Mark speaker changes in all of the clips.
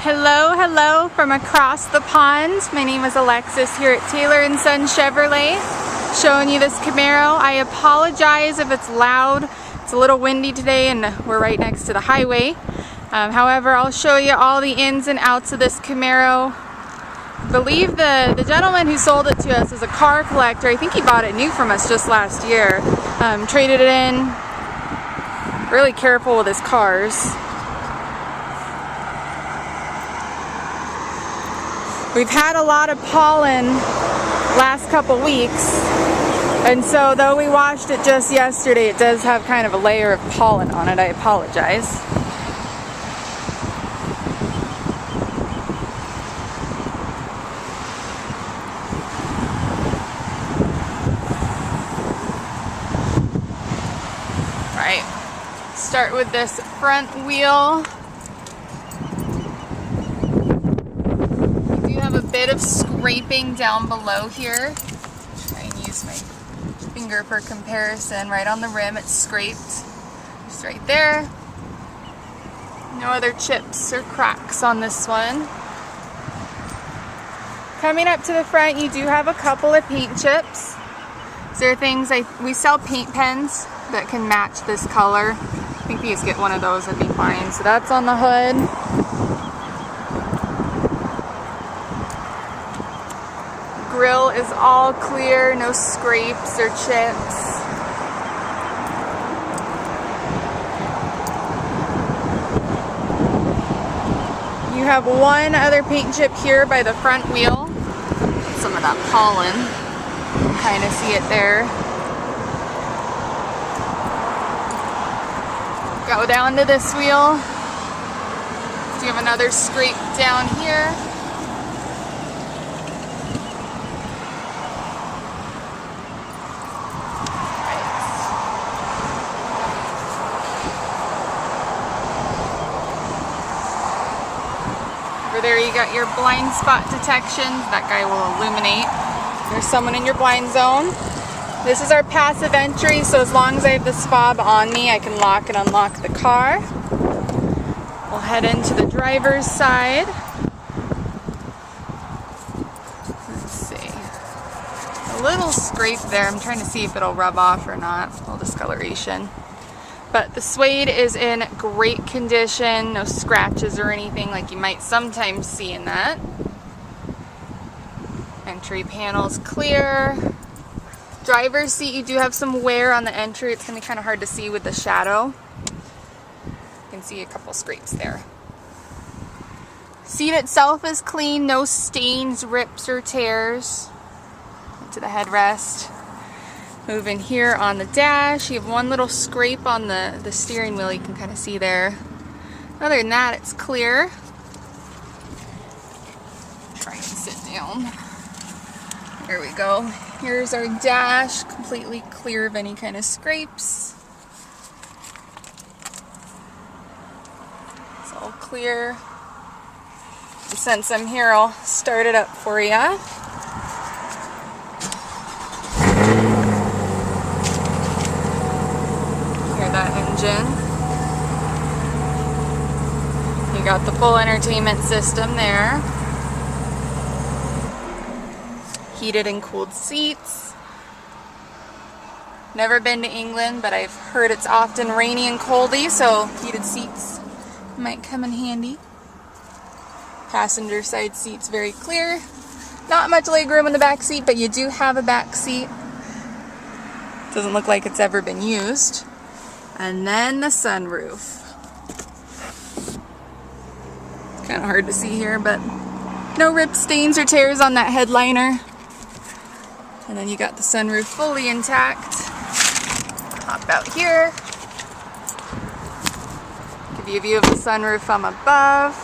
Speaker 1: Hello from across the pond. My name is Alexis here at Taylor & Son Chevrolet, showing you this Camaro. I apologize if it's loud. It's a little windy today and we're right next to the highway. However, I'll show you all the ins and outs of this Camaro. I believe the gentleman who sold it to us is a car collector. I think he bought it new from us just last year. Traded it in. Really careful with his cars. We've had a lot of pollen last couple weeks, and so though we washed it just yesterday, it does have kind of a layer of pollen on it. I apologize. All right, start with this front wheel. Bit of scraping down below here. Try and use my finger for comparison. Right on the rim, it's scraped. Just right there. No other chips or cracks on this one. Coming up to the front, you do have a couple of paint chips. There are things we sell paint pens that can match this color. I think you just get one of those would be fine. So that's on the hood. Grill is all clear, no scrapes or chips. You have one other paint chip here by the front wheel. Some of that pollen. You can kind of see it there. Go down to this wheel. So you have another scrape down here. There you got your blind spot detection. That guy will illuminate. There's someone in your blind zone. This is our passive entry, so as long as I have this fob on me, I can lock and unlock the car. We'll head into the driver's side. Let's see. A little scrape there. I'm trying to see if it'll rub off or not. A little discoloration. But the suede is in great condition, no scratches or anything like you might sometimes see in that. Entry panel's clear. Driver's seat, you do have some wear on the entry. It's going to be kind of hard to see with the shadow. You can see a couple scrapes there. Seat itself is clean, no stains, rips, or tears. Into the headrest. Moving here on the dash, you have one little scrape on the steering wheel you can kind of see there. Other than that, it's clear. Try and sit down. There we go. Here's our dash, completely clear of any kind of scrapes. It's all clear. Since I'm here, I'll start it up for you. Engine. You got the full entertainment system there. Heated and cooled seats. Never been to England, but I've heard it's often rainy and coldy, so heated seats might come in handy. Passenger side seats very clear. Not much leg room in the back seat, but you do have a back seat. Doesn't look like it's ever been used. And then the sunroof. Kind of hard to see here, but no ripped stains or tears on that headliner. And then you got the sunroof fully intact. Hop out here. Give you a view of the sunroof from above.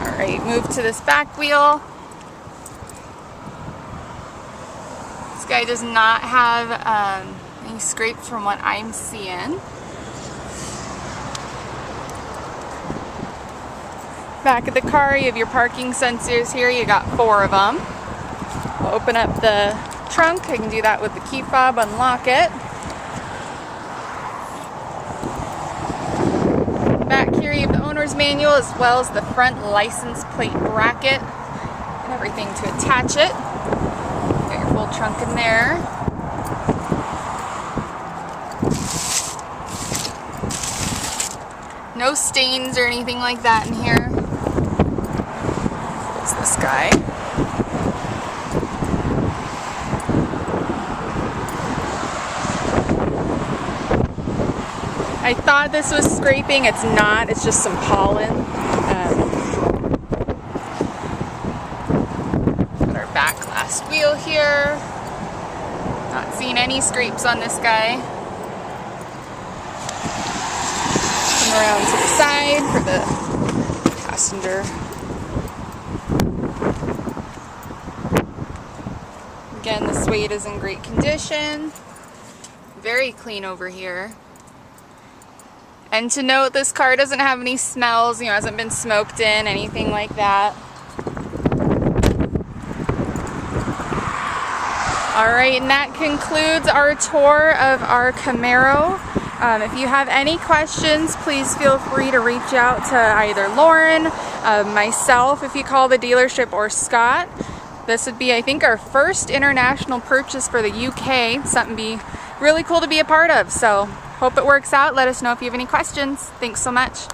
Speaker 1: Alright, move to this back wheel. This guy does not have any scrapes from what I'm seeing. Back of the car, you have your parking sensors here. You got 4 of them. We'll open up the trunk. I can do that with the key fob, unlock it. owner's manual as well as the front license plate bracket and everything to attach it. Got your full trunk in there. No stains or anything like that in here. Close this guy. I thought this was scraping, it's not, it's just some pollen. Got our back last wheel here. Not seeing any scrapes on this guy. Come around to the side for the passenger. Again, the suede is in great condition. Very clean over here. And to note, this car doesn't have any smells, hasn't been smoked in, anything like that. Alright, and that concludes our tour of our Camaro. If you have any questions, please feel free to reach out to either Lauren, myself if you call the dealership, or Scott. This would be, I think, our first international purchase for the UK. Something be really cool to be a part of. So, hope it works out. Let us know if you have any questions. Thanks so much.